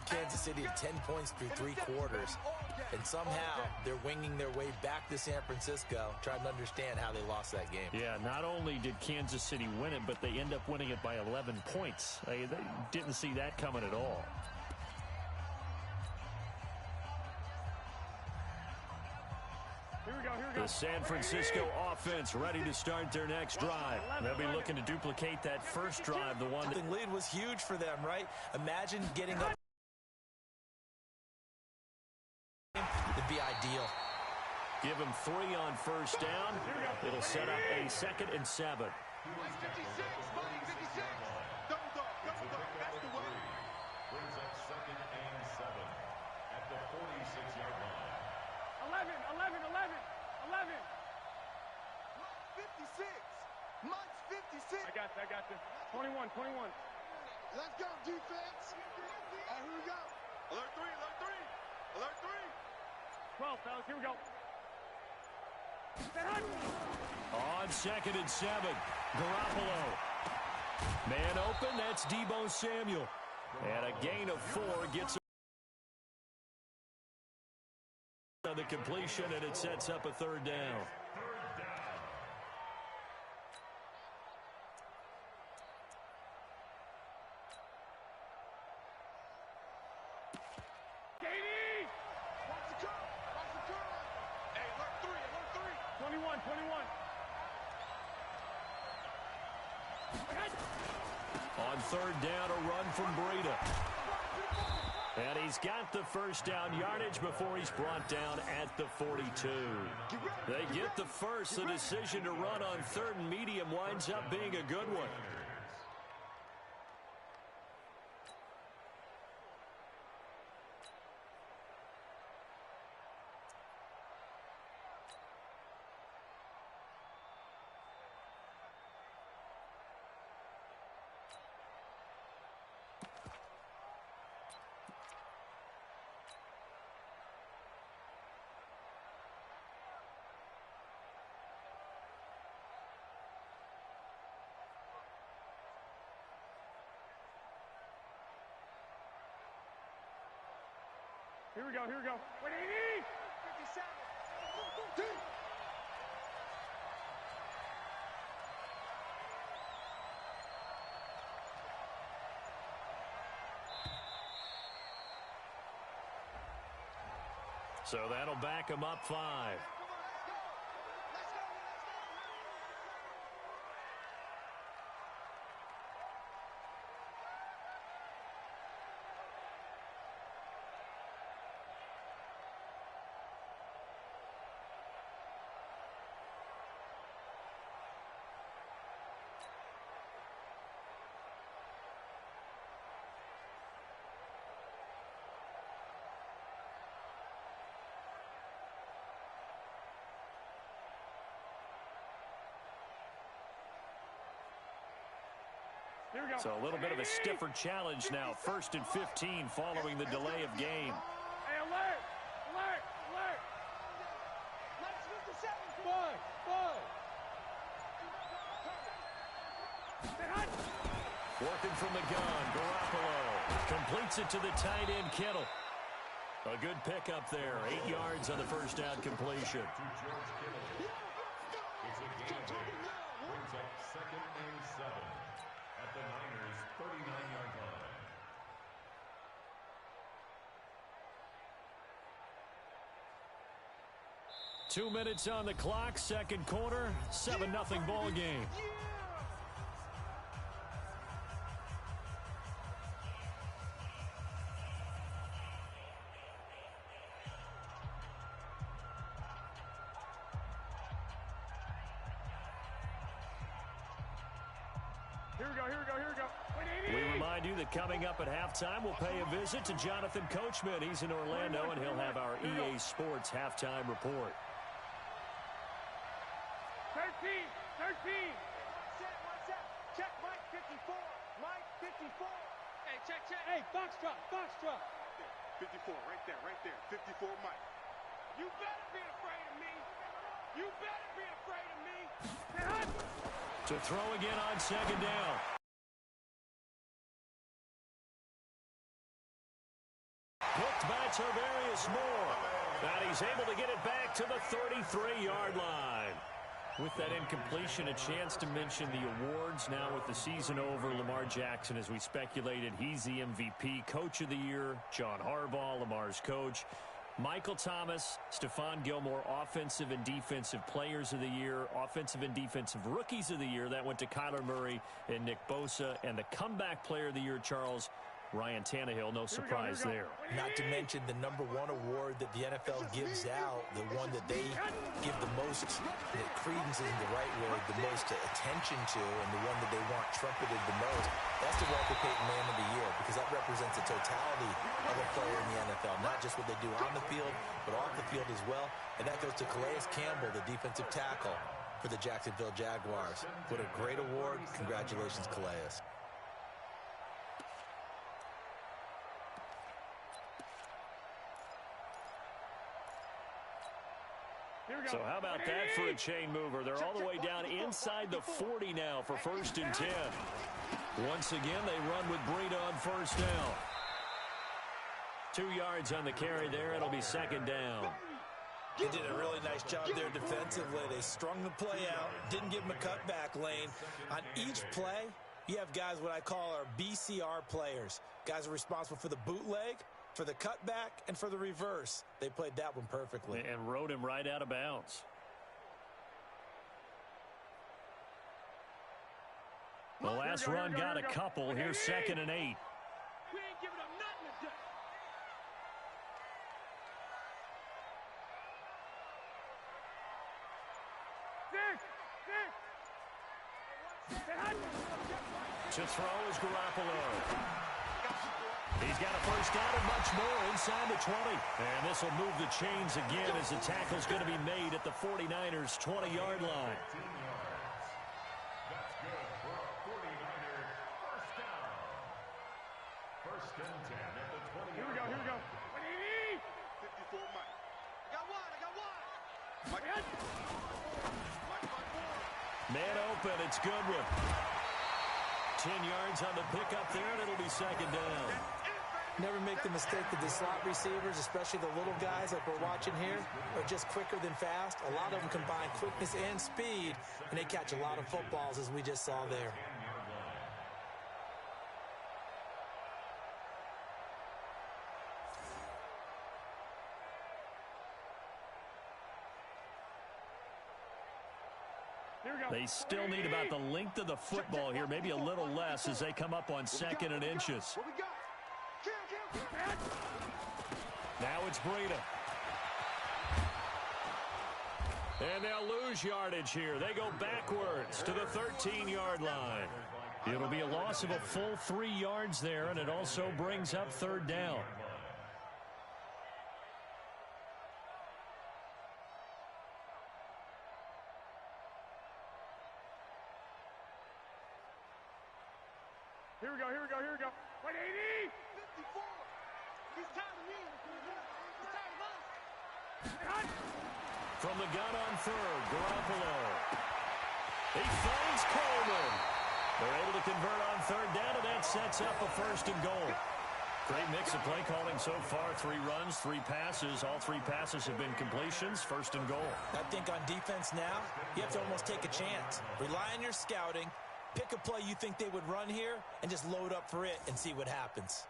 Kansas City to 10 points through 3 quarters, and somehow they're winging their way back to San Francisco, trying to understand how they lost that game. Yeah, not only did Kansas City win it, but they end up winning it by 11 points. They didn't see that coming at all. The San Francisco offense ready to start their next drive. They'll be looking to duplicate that first drive, the one The lead was huge for them, right? Imagine getting up. It'd be ideal. Give him 3 on first down. It'll set up a 2nd and 7. I got this. 21. Let's go, defense. Here we go. Alert 3. 12, fellas, here we go. On 2nd and 7, Garoppolo. Man open, that's Deebo Samuel. And a gain of 4 gets on the completion, and it sets up a 3rd down. On 3rd down, a run from Breida. And he's got the first down yardage before he's brought down at the 42. They get the first. The decision to run on 3rd and medium winds up being a good one. Here we go. 180. 57. So that'll back him up 5. So a little bit of a stiffer challenge now. 1st and 15 following the delay of game. Hey, alert! Working from the gun, Garoppolo completes it to the tight end, Kittle. A good pickup there. 8 yards on the first down completion. It's a gain of 8. Brings up 2nd and 7 at the Niners' 39-yard line. Two minutes on the clock, 2nd quarter, 7-0 ball game. Here we go. We remind you that coming up at halftime, we'll pay a visit to Jonathan Coachman. He's in Orlando, and he'll have our EA Sports halftime report. 13. What's that? Check Mike 54. Mike 54. Hey, check. Hey, Foxtrot. 54, right there. 54 Mike. You better be afraid of me. To throw again on 2nd down. Hooked by Tarvarius Moore. And he's able to get it back to the 33-yard line. With that incompletion, a chance to mention the awards. Now with the season over, Lamar Jackson, as we speculated, he's the MVP, Coach of the Year. John Harbaugh, Lamar's coach. Michael Thomas, Stephon Gilmore, Offensive and Defensive Players of the Year, Offensive and Defensive Rookies of the Year. That went to Kyler Murray and Nick Bosa. And the Comeback Player of the Year, Charles, Ryan Tannehill, no surprise there. Not to mention the #1 award that the NFL gives out, the one that they give the most, that credence isn't the right word, the most attention to, and the one that they want trumpeted the most. That's the Walter Payton Man of the Year, because that represents the totality of a player in the NFL, not just what they do on the field, but off the field as well. And that goes to Calais Campbell, the defensive tackle for the Jacksonville Jaguars. What a great award. Congratulations, Calais. So how about that for a chain mover? They're all the way down inside the 40 now for 1st and 10. Once again, they run with Breida on 1st down. 2 yards on the carry there. It'll be 2nd down. They did a really nice job there defensively. They strung the play out, didn't give them a cutback lane. On each play, you have guys what I call our BCR players. Guys are responsible for the bootleg, for the cutback, and for the reverse. They played that one perfectly. And rode him right out of bounds. The last run got a couple. Here's 2nd and 8. We ain't giving up nothing today. To throw is Garoppolo. He's got a 1st down and much more inside the 20. And this will move the chains again as the tackle's going to be made at the 49ers' 20-yard line. That's good for a 49er 1st down. 1st and 10 at the 20. Here we go. 54 Mike. I got one. Mike. Man open, it's Goodwin. 10 yards on the pickup there, and it'll be 2nd down. Never make the mistake that the slot receivers, especially the little guys like we're watching here, are just quicker than fast. A lot of them combine quickness and speed, and they catch a lot of footballs, as we just saw there. They still need about the length of the football here, maybe a little less as they come up on 2nd and inches. Now it's Breida. And they'll lose yardage here. They go backwards to the 13-yard line. It'll be a loss of a full 3 yards there, and it also brings up 3rd down. Here we go. 180. 54. He's tired of me. He's tired of us. From the gun on 3rd, Garoppolo. He finds Coleman. They're able to convert on 3rd down, and that sets up a 1st and goal. Great mix of play calling so far. 3 runs, 3 passes. All 3 passes have been completions. 1st and goal. I think on defense now, you have to almost take a chance. Rely on your scouting. Pick a play you think they would run here and just load up for it and see what happens.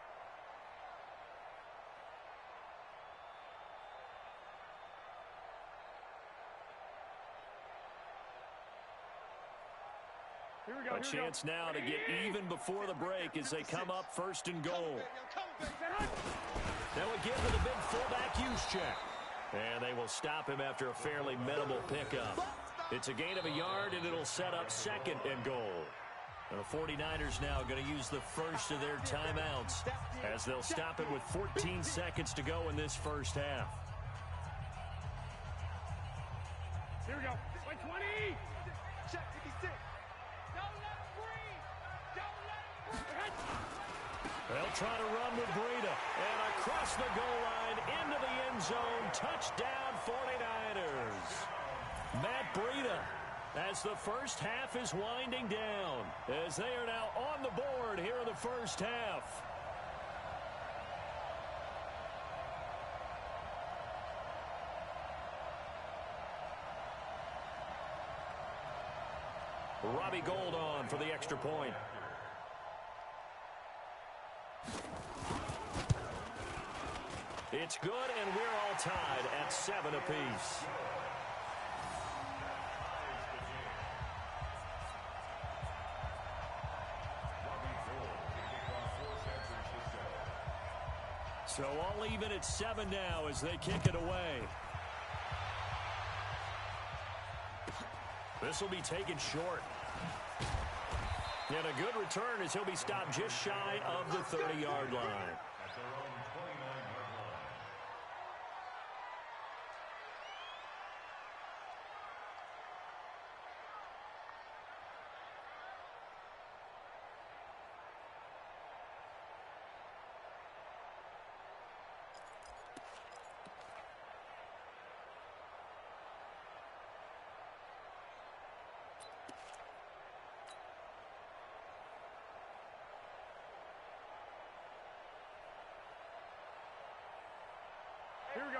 A chance now to get even before the break as they come up 1st and goal. Now again with a big fullback use check. And they will stop him after a fairly minimal pickup. It's a gain of a yard, and it'll set up 2nd and goal. And the 49ers now going to use the first of their timeouts as they'll stop it with 14 seconds to go in this 1st half. Here we go. 120. Check 56. Don't let him breathe. Don't let him breathe. They'll try to run with Breida. And across the goal line into the end zone. Touchdown 49ers. Matt Breida, as the 1st half is winding down, as they are now on the board here in the 1st half. Robbie Gould on for the extra point. It's good, and we're all tied at 7 apiece. So all even at 7 now as they kick it away. This will be taken short. And a good return as he'll be stopped just shy of the 30-yard line. At their own 29-yard line.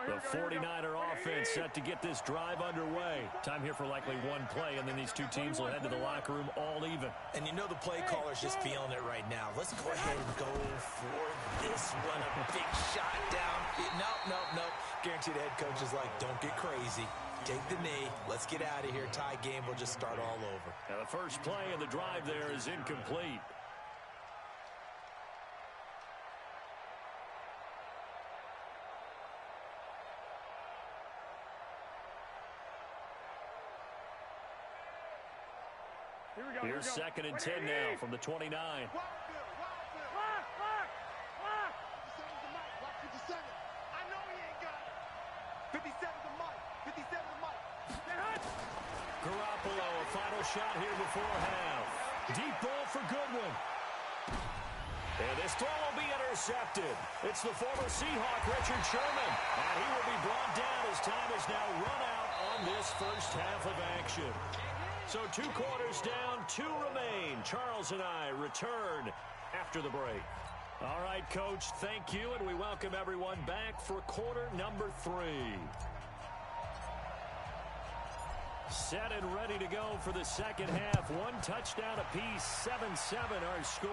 The 49er offense set to get this drive underway. Time here for likely one play, and then these two teams will head to the locker room all even. And you know the play caller's just feeling it right now. Let's go ahead and go for this one. A big shot down. Nope. Guaranteed the head coach is like, don't get crazy. Take the knee. Let's get out of here. Tie game will just start all over. Now the first play of the drive there is incomplete. Here's 2nd and 10 now from the 29. Watch 57 to Mike. Watch 57. I know he ain't got it. 57 to Mike. 57 to Mike. Garoppolo, a final shot here before half. Deep ball for Goodwin. And this throw will be intercepted. It's the former Seahawk, Richard Sherman. And he will be brought down as time is now run out on this first half of action. So 2 quarters down, 2 remain. Charles and I return after the break. All right, Coach, thank you, and we welcome everyone back for quarter number 3. Set and ready to go for the second half. 1 touchdown apiece, 7-7 our score.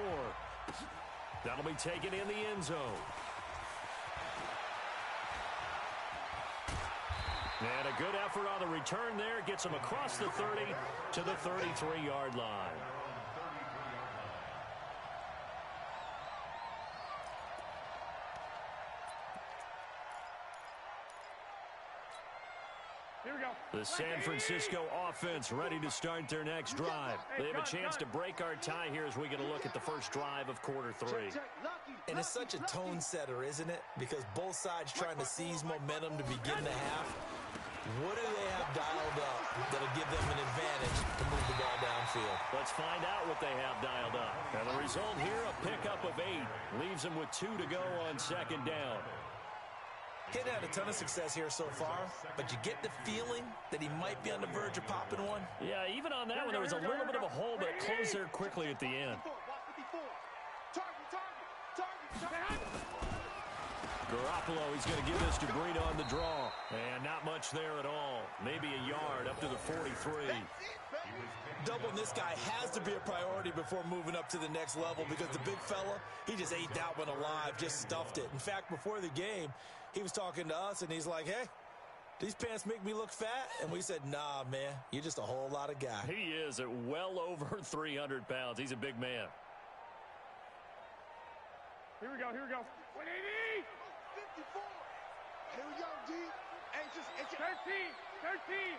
That'll be taken in the end zone. And a good effort on the return there. Gets him across the 30 to the 33-yard line. Here we go. The San Francisco offense ready to start their next drive. They have a chance to break our tie here as we get a look at the first drive of quarter 3. And it's such a tone setter, isn't it? Because both sides trying to seize momentum to begin the half. What do they have dialed up that'll give them an advantage to move the ball downfield? Let's find out what they have dialed up. And the result here, a pickup of 8. Leaves them with 2 to go on 2nd down. Kid had a ton of success here so far, but you get the feeling that he might be on the verge of popping one. Yeah, even on that one, there was a little bit of a hole, but it closed there quickly at the end. Garoppolo, he's going to give this to Breida on the draw. And not much there at all. Maybe a yard up to the 43. Doubling this guy has to be a priority before moving up to the next level because the big fella, he just ate that one alive, just stuffed it. In fact, before the game, he was talking to us, and he's like, hey, these pants make me look fat? And we said, nah, man, you're just a whole lot of guy. He is at well over 300 pounds. He's a big man. Here we go. 180. 54. Here we go, D. 13.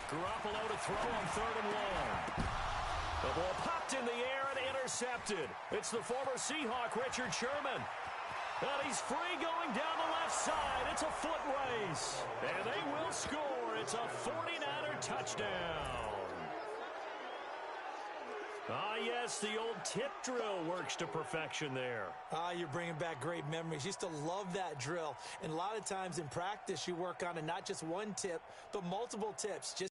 Garoppolo to throw on 3rd and 1. The ball popped in the air and intercepted. It's the former Seahawk, Richard Sherman. And he's free going down the left side. It's a foot race. And they will score. It's a 49er touchdown. Ah, yes, the old tip drill works to perfection there. Ah, you're bringing back great memories. Used to love that drill. And a lot of times in practice, you work on it, not just one tip, but multiple tips. Just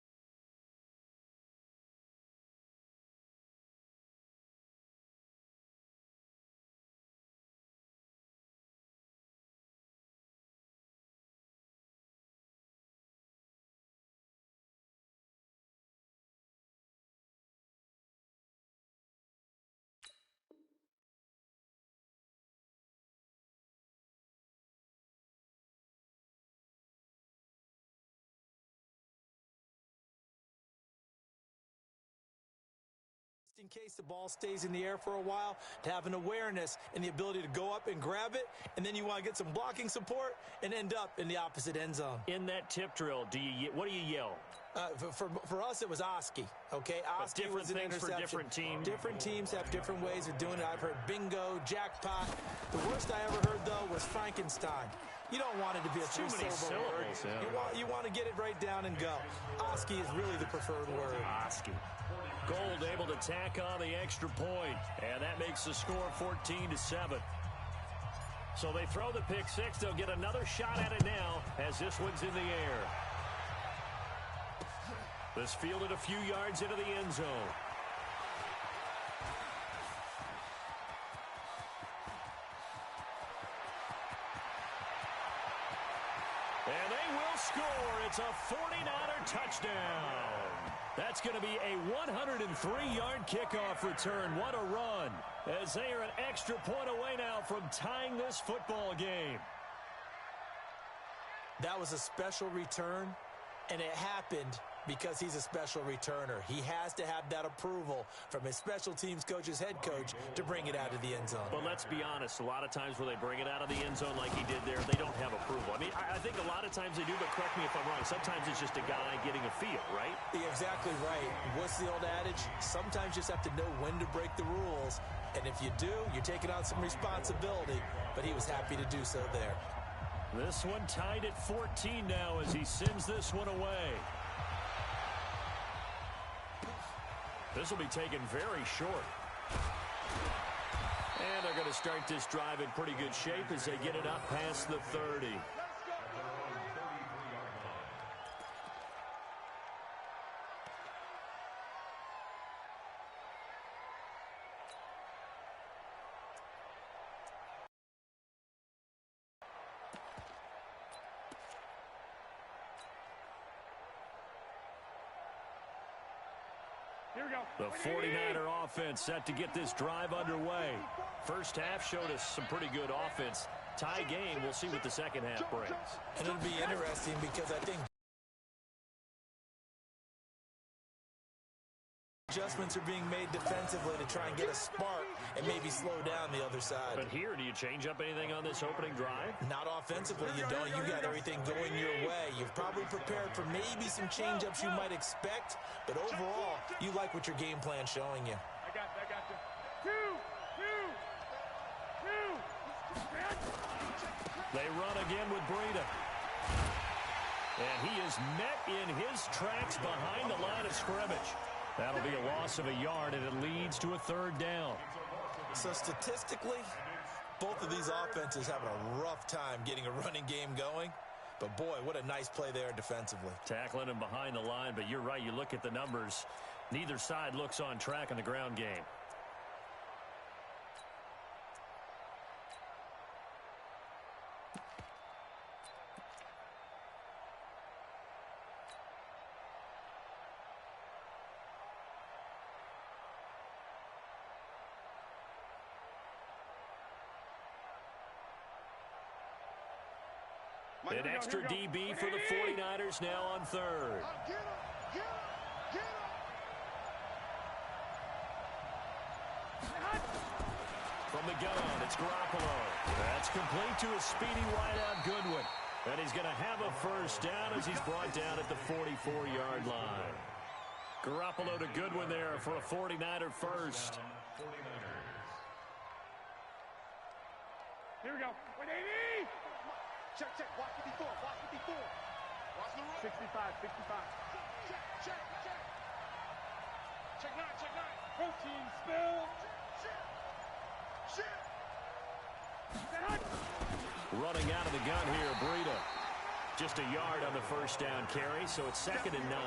in case the ball stays in the air for a while, to have an awareness and the ability to go up and grab it, and then you want to get some blocking support and end up in the opposite end zone. In that tip drill, what do you yell? For us, it was Oski, okay? Oski was an interception. For different teams. Different teams have different ways of doing it. I've heard bingo, jackpot. The worst I ever heard, though, was Frankenstein. You don't want it to be a three-syllable word. Yeah. You want to get it right down and go. Oski is really the preferred word. Oski. Gold able to tack on the extra point, and that makes the score 14-7. So they throw the pick six. They'll get another shot at it now as this one's in the air. This fielded a few yards into the end zone. And they will score. It's a 49er touchdown. That's going to be a 103-yard kickoff return. What a run, as they are an extra point away now from tying this football game. That was a special return, and it happened because he's a special returner. He has to have that approval from his special teams coach's head coach to bring it out of the end zone. But let's be honest, a lot of times where they bring it out of the end zone like he did there, they don't have approval. I mean, I think a lot of times they do, but correct me if I'm wrong. Sometimes it's just a guy getting a feel, right? Yeah, exactly right. What's the old adage? Sometimes you just have to know when to break the rules. And if you do, you're taking on some responsibility. But he was happy to do so there. This one tied at 14 now as he sends this one away. This will be taken very short. And they're going to start this drive in pretty good shape as they get it up past the 30. Here we go. The 49er offense set to get this drive underway. First half showed us some pretty good offense. Tie game. We'll see what the second half brings. And it'll be interesting because I think adjustments are being made defensively to try and get a spark and maybe slow down the other side. But here, do you change up anything on this opening drive? Not offensively, you don't. You got everything going your way. You've probably prepared for maybe some change-ups you might expect, but overall, you like what your game plan's showing you. I got you. Two. They run again with Breida. And he is met in his tracks behind the line of scrimmage. That'll be a loss of a yard, and it leads to a third down. So statistically, both of these offenses having a rough time getting a running game going. But, boy, what a nice play there defensively. Tackling him behind the line, but you're right. You look at the numbers. Neither side looks on track in the ground game. An extra DB for the 49ers now on third. Get him. From the gun, it's Garoppolo. That's complete to a speedy wideout Goodwin. And he's going to have a first down as he's brought down at the 44-yard line. Garoppolo to Goodwin there for a 49er first. Here we go. 180. Check. Watch 54. Watch the run. 65. Check 9. Protein spill. Shit. Running out of the gun here, Breida. Just a yard on the first down carry, so it's 2nd and 9.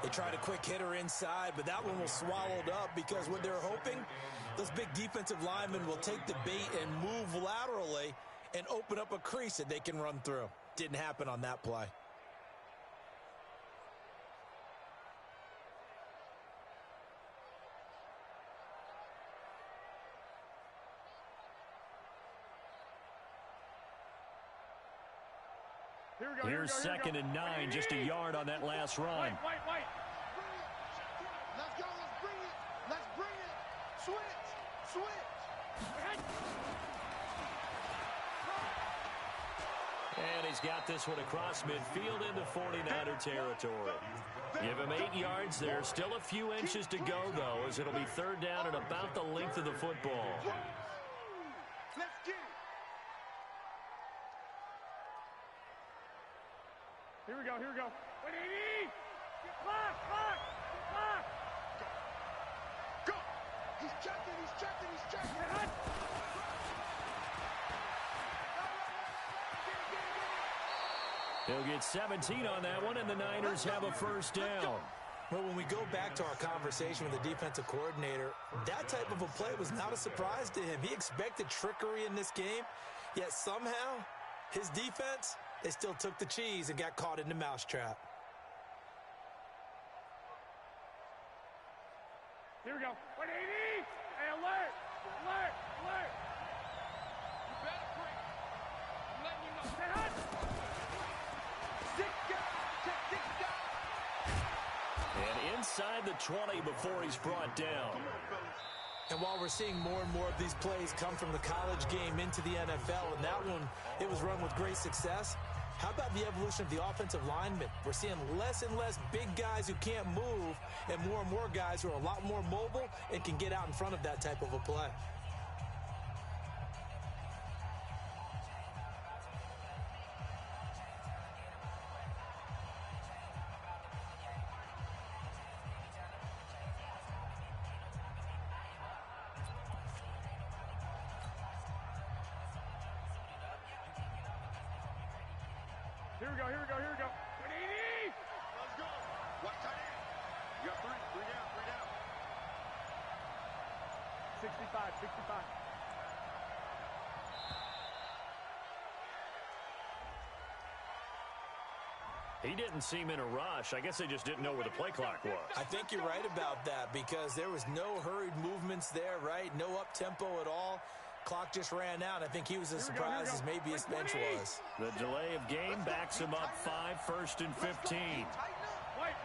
They tried a quick hitter inside, but that one was swallowed up because what they're hoping, those big defensive linemen will take the bait and move laterally and open up a crease that they can run through. Didn't happen on that play. Here's 2nd and 9, just a yard on that last run. White. Let's go. Let's bring it. Switch. And he's got this one across midfield into 49er territory. Give him 8 yards there. Still a few inches to go, though, as it'll be third down at about the length of the football. Let's get it. Here we go. Wait, clock. Go. He's checking. He'll get 17 on that one, and the Niners have a first down. Well, when we go back to our conversation with the defensive coordinator, that type of a play was not a surprise to him. He expected trickery in this game, yet somehow his defense, they still took the cheese and got caught in the mousetrap. Here we go. 180. Hey, alert. You better bring. I'm letting you know. Stay hot. 6 guys. 6 guys. And inside the 20 before he's brought down. And while we're seeing more and more of these plays come from the college game into the NFL, and that one, it was run with great success, how about the evolution of the offensive linemen? We're seeing less and less big guys who can't move and more guys who are a lot more mobile and can get out in front of that type of a play. Here we go. 180. Let's go. Watch tight end. You got 3 down. 65. He didn't seem in a rush. I guess they just didn't know where the play clock was. I think you're right about that because there was no hurried movements there, right? No up-tempo at all. Clock just ran out. I think he was as surprised as maybe his bench was. The delay of game backs him up 5, 1st and 15. Wait.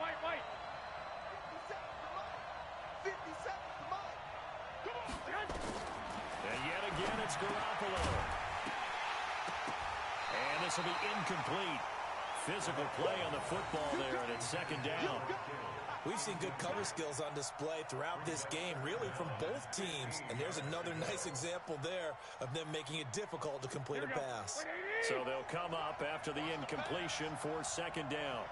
57 to Mike. Come on. And yet again, it's Garoppolo. And this will be incomplete. Physical play on the football there, and it's second down. We've seen good cover skills on display throughout this game, really from both teams. And there's another nice example there of them making it difficult to complete a pass. So they'll come up after the incompletion for second down.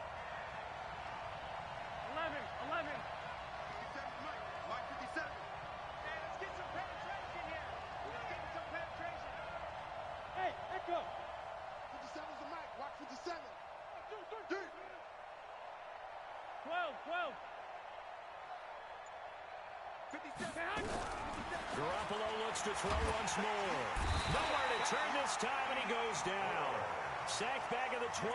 11. Mike 57. Hey, let's get some penetration here. Hey, echo. 57's the Mike. Watch 57. 12. 57. Garoppolo looks to throw once more. Nowhere to turn this time, and he goes down. Sack back at the 29.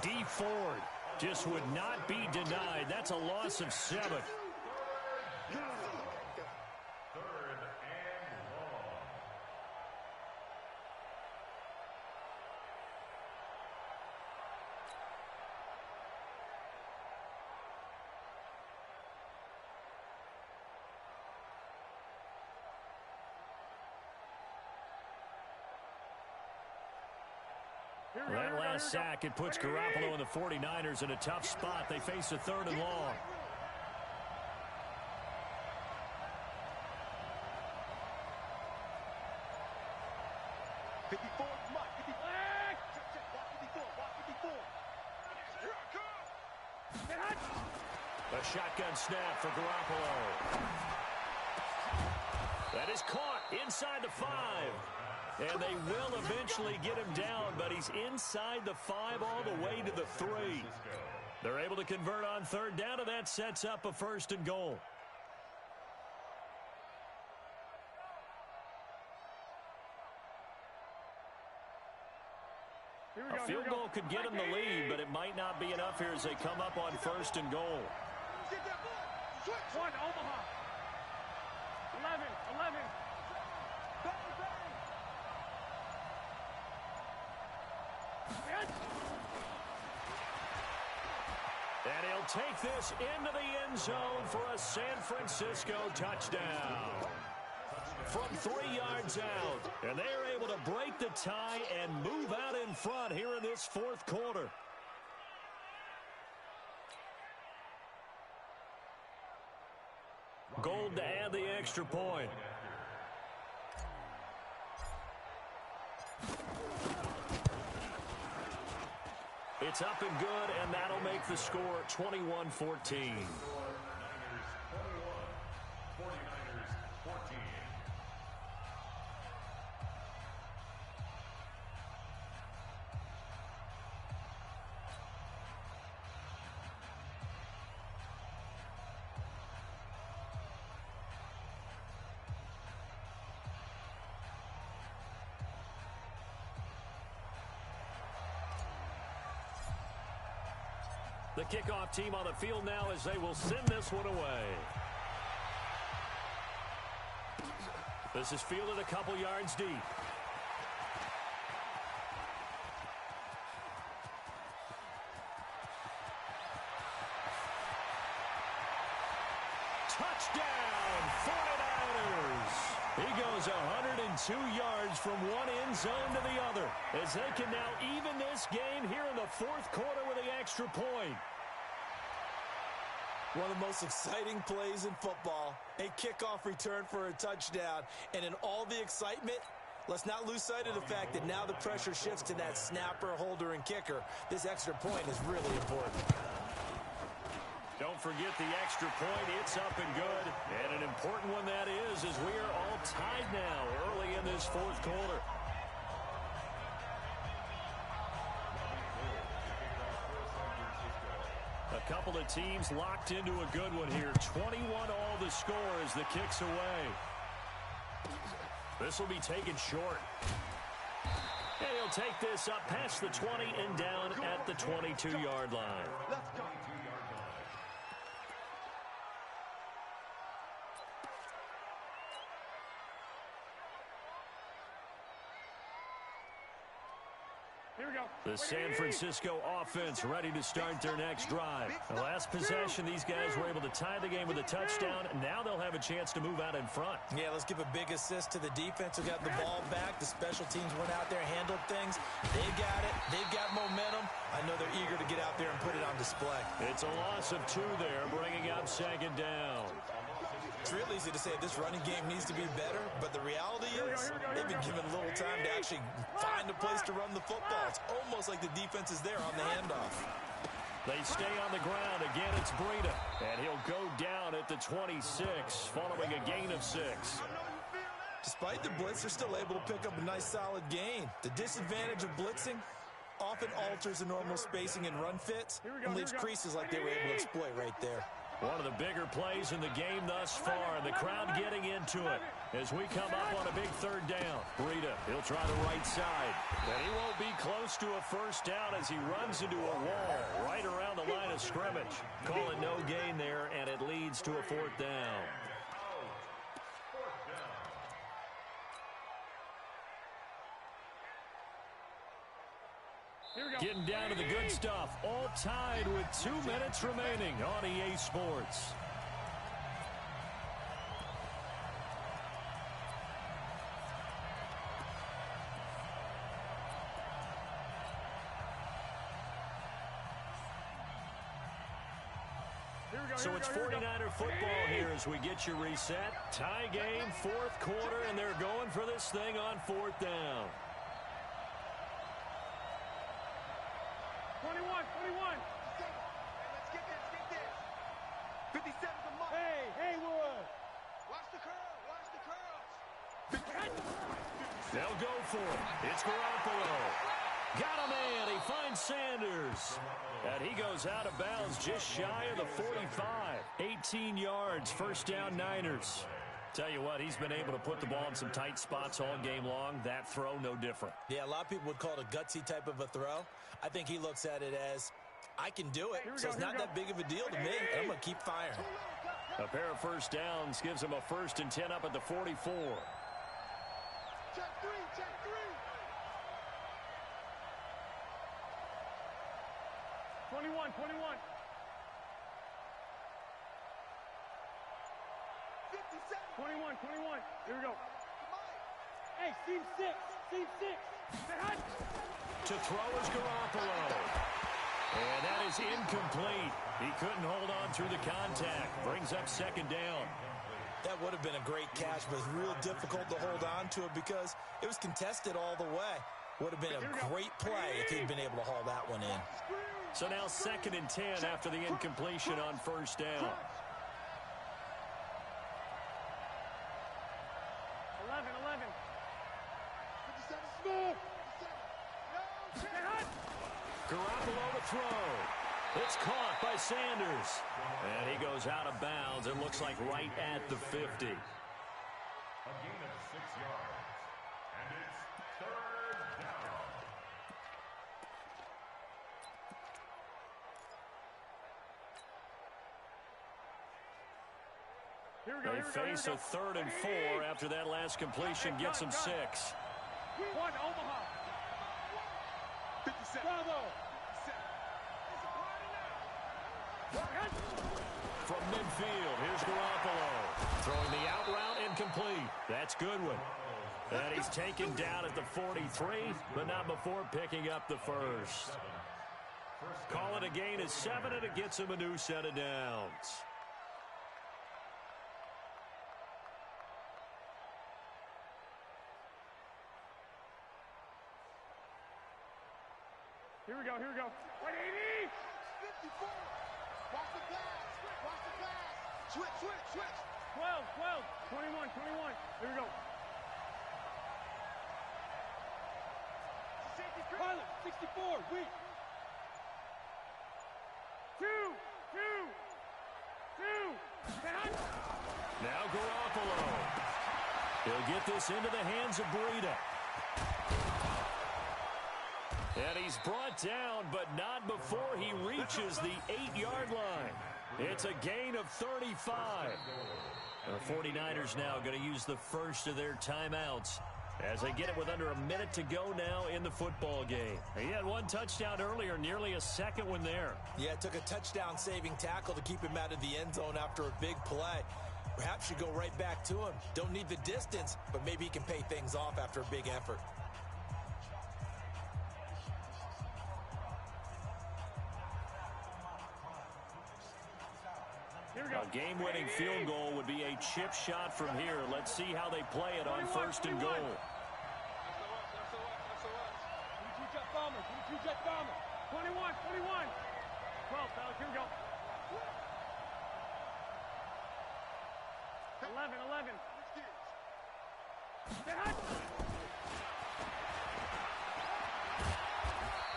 D. Ford just would not be denied. That's a loss of 7. That last sack, it puts Garoppolo and the 49ers in a tough spot. They face a 3rd and long. A shotgun snap for Garoppolo. That is caught inside the 5. And they will eventually get him down, but he's inside the 5 all the way to the 3. They're able to convert on 3rd down, and that sets up a 1st and goal. A field goal could get them the lead, but it might not be enough here as they come up on 1st and goal. One, Omaha. 11. And he'll take this into the end zone for a San Francisco touchdown. From 3 yards out, and they're able to break the tie and move out in front here in this fourth quarter. Gold to add the extra point. It's up and good, and that'll make the score 21-14. The kickoff team on the field now as they will send this one away. This is fielded a couple yards deep. Touchdown, 49ers. He goes 102 yards from one end zone to the other as they can now even this game here in the fourth quarter with the extra point. One of the most exciting plays in football, a kickoff return for a touchdown. And in all the excitement, let's not lose sight of the fact that now the pressure shifts to that snapper, holder, and kicker. This extra point is really important. Don't forget the extra point. It's up and good. And an important one that is as we are all tied now early in this fourth quarter. A couple of teams locked into a good one here. 21 all the score as the kick's away. This will be taken short. And he'll take this up past the 20 and down at the 22-yard line. Let's go. The San Francisco offense ready to start their next drive. The last possession, these guys were able to tie the game with a touchdown. Now they'll have a chance to move out in front. Yeah, let's give a big assist to the defense who got the ball back. The special teams went out there, handled things. They got it. They've got momentum. I know they're eager to get out there and put it on display. It's a loss of 2 there, bringing up second down. It's real easy to say this running game needs to be better, but the reality is they've been given little time to actually find a place to run the football. It's almost like the defense is there on the handoff. They stay on the ground. Again, it's Breida, and he'll go down at the 26 following a gain of 6. Despite the blitz, they're still able to pick up a nice solid gain. The disadvantage of blitzing often alters the normal spacing and run fits and leaves creases like they were able to exploit right there. One of the bigger plays in the game thus far, and the crowd getting into it as we come up on a big third down. Breida, he'll try the right side, and he won't be close to a first down as he runs into a wall right around the line of scrimmage. Call it no gain there, and it leads to a fourth down. Getting down to the good stuff. All tied with 2 minutes remaining on EA Sports. So it's 49er football here as we get you reset. Tie game, fourth quarter, and they're going for this thing on fourth down. 21. Let's get this. 57's a mark. Hey, Haywood. Watch the curls. They'll go for it. It's Garoppolo. Got a man. He finds Sanders. And he goes out of bounds just shy of the 45. 18 yards. First down, Niners. Tell you what, he's been able to put the ball in some tight spots all game long. That throw, no different. Yeah, a lot of people would call it a gutsy type of a throw. I think he looks at it as, I can do it, so it's not that big of a deal to me, and I'm going to keep firing. A pair of first downs gives him a 1st and 10 up at the 44. Check three. 21. 21. Here we go. Hey, seam 6. To throw is Garoppolo. And that is incomplete. He couldn't hold on through the contact. Brings up second down. That would have been a great catch, but it's real difficult to hold on to it because it was contested all the way. Would have been a great play if he'd been able to haul that one in. So now 2nd and 10 after the incompletion on first down. 11. Garoppolo to throw. It's caught by Sanders. And he goes out of bounds. It looks like right at the 50. A gain of 6 yards. And it's 3rd down. They face a 3rd and 4 after that last completion gets them 6. 1, Omaha. 57. Bravo. From midfield, here's Garoppolo. Throwing the out route incomplete. That's Goodwin. And he's taken down at the 43, but not before picking up the first. Call it a gain of 7, and it gets him a new set of downs. Here we go. 180. 54. Watch the glass. Switch. 12. 21. Here we go. Pilot, 64. Weak. 2. Now Garoppolo. He'll get this into the hands of Breida. And he's brought down, but not before he reaches the 8-yard line. It's a gain of 35. The 49ers now going to use the first of their timeouts as they get it with under a minute to go now in the football game. He had one touchdown earlier, nearly a second one there. Yeah, it took a touchdown-saving tackle to keep him out of the end zone after a big play. Perhaps you go right back to him. Don't need the distance, but maybe he can pay things off after a big effort. A game-winning field goal would be a chip shot from here. Let's see how they play it on 1st and goal. 21. 12, fellas, here we go. 11.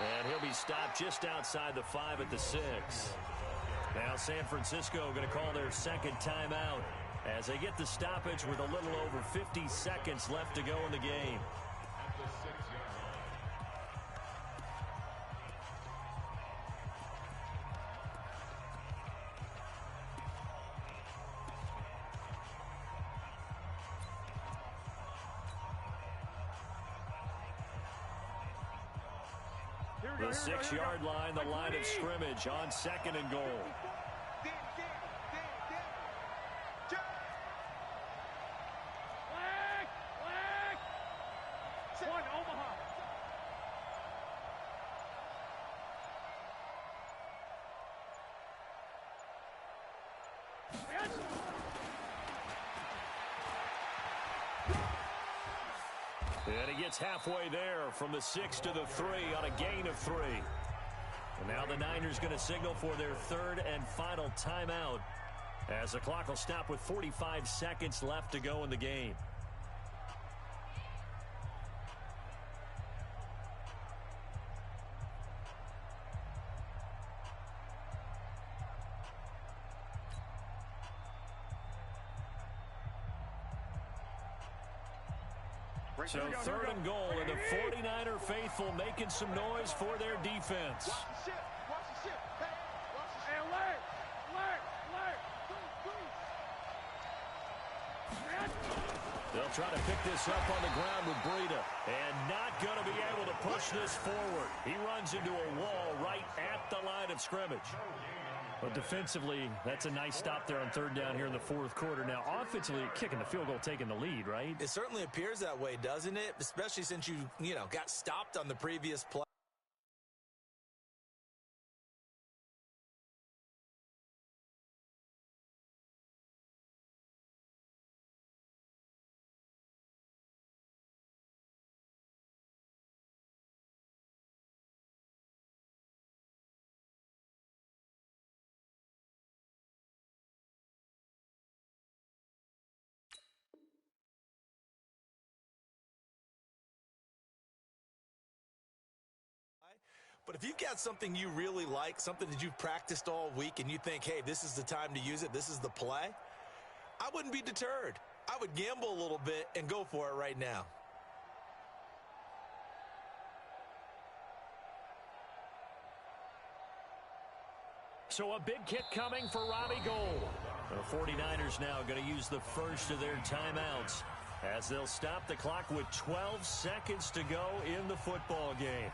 And he'll be stopped just outside the 5 at the 6. Now San Francisco going to call their 2nd timeout as they get the stoppage with a little over 50 seconds left to go in the game. At the 6-yard The 6-yard line, the line of scrimmage on 2nd and goal. Flag! 1, Omaha. And he gets halfway there from the 6 to the 3 on a gain of 3. And now the Niners going to signal for their 3rd and final timeout as the clock will stop with 45 seconds left to go in the game. So 3rd and goal, and the 49er faithful making some noise for their defense. Watch the ship. Hey, alert! They'll try to pick this up on the ground with Breida, and not going to be able to push this forward. He runs into a wall right at the line of scrimmage. But defensively, that's a nice stop there on third down here in the fourth quarter. Now, offensively, kicking the field goal, taking the lead, right? It certainly appears that way, doesn't it? Especially since you got stopped on the previous play. But if you've got something you really like, something that you've practiced all week, and you think, hey, this is the time to use it, this is the play, I wouldn't be deterred. I would gamble a little bit and go for it right now. So a big kick coming for Robbie Gould. The 49ers now going to use the first of their timeouts as they'll stop the clock with 12 seconds to go in the football game.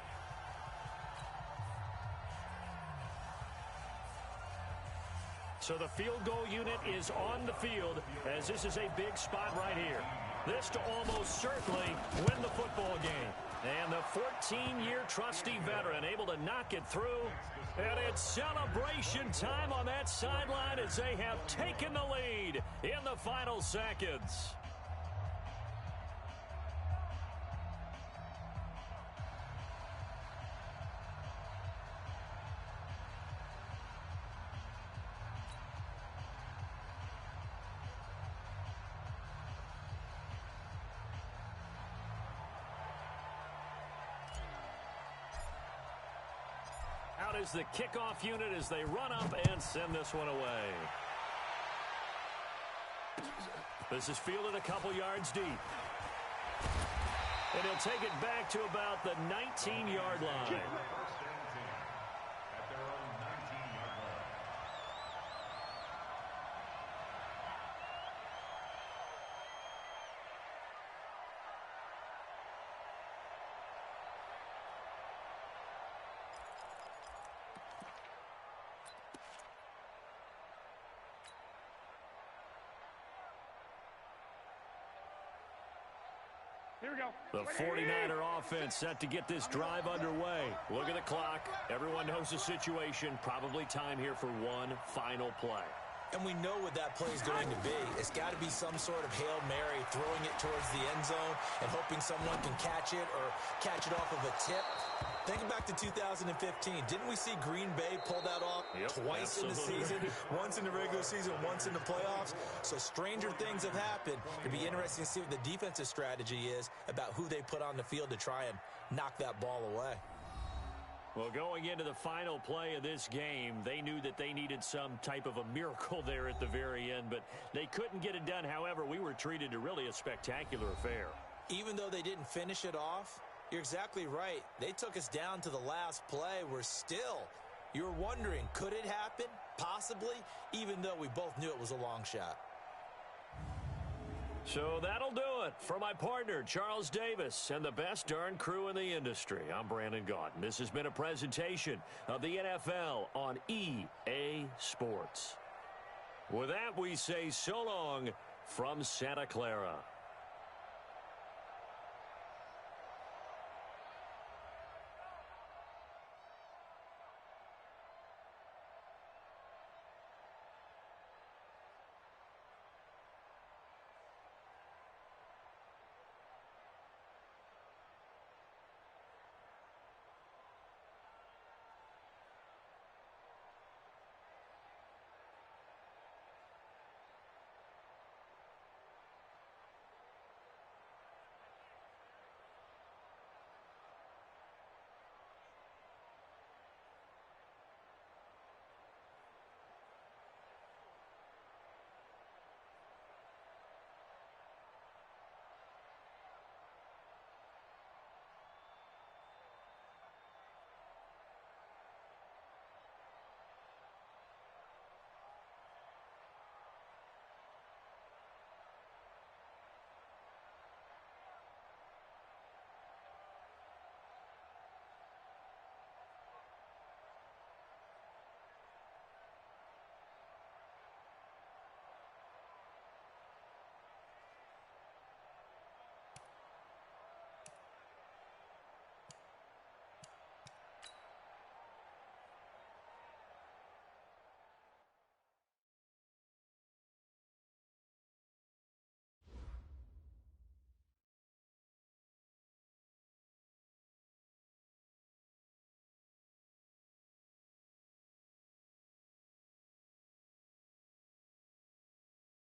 So the field goal unit is on the field as this is a big spot right here. This to almost certainly win the football game. And the 14-year trusty veteran able to knock it through. And it's celebration time on that sideline as they have taken the lead in the final seconds. Out is the kickoff unit as they run up and send this one away. This is fielded a couple yards deep. And he'll take it back to about the 19-yard line. At their own 19-yard line. Here we go. The 49er offense set to get this drive underway. Look at the clock. Everyone knows the situation. Probably time here for one final play. And we know what that play is going to be. It's got to be some sort of Hail Mary, throwing it towards the end zone and hoping someone can catch it or catch it off of a tip. Think back to 2015. Didn't we see Green Bay pull that off twice in the season? Once in the regular season, once in the playoffs. So stranger things have happened. It'd be interesting to see what the defensive strategy is about who they put on the field to try and knock that ball away. Well, going into the final play of this game, they knew that they needed some type of a miracle there at the very end, but they couldn't get it done. However, we were treated to really a spectacular affair. Even though they didn't finish it off, you're exactly right. They took us down to the last play. You're wondering, could it happen? Possibly, even though we both knew it was a long shot. So that'll do it for my partner, Charles Davis, and the best darn crew in the industry. I'm Brandon Gaudin. This has been a presentation of the NFL on EA Sports. With that, we say so long from Santa Clara.